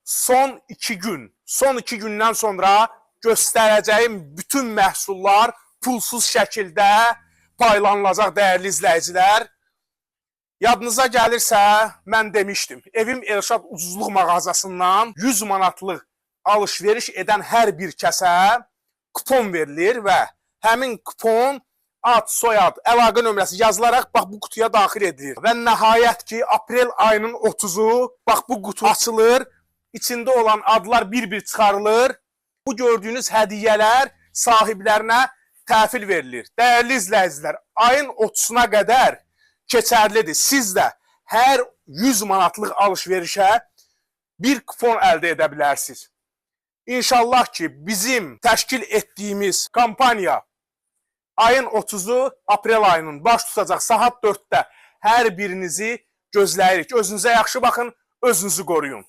son 2 gündən sonra göstərəcəyim bütün məhsullar pulsuz şəkildə paylanılacaq dəyərli izləyicilər. Yadınıza gəlirsə, mən demişdim, Evim Elşad Ucuzluq mağazasından 100 manatlıq alış-veriş edən hər bir kəsə kupon verilir və həmin kupon ad, soyad, əlaqə nömrəsi yazılaraq bax bu qutuya daxil edilir. Və nəhayət ki, aprel ayının 30-u bax bu qutu açılır, içində olan adlar bir-bir çıxarılır. Bu gördüyünüz hədiyyələr sahiblərinə təhvil verilir. Dəyərli izləyicilər, ayın 30-una qədər keçərlidir. Siz də hər 100 manatlıq alış-verişə bir kupon əldə edə bilərsiniz. İnşallah ki, bizim təşkil etdiyimiz kampaniya ayın 30-u aprel ayının baş tutacaq saat 4-də hər birinizi gözləyirik. Özünüzə yaxşı baxın, özünüzü qoruyun.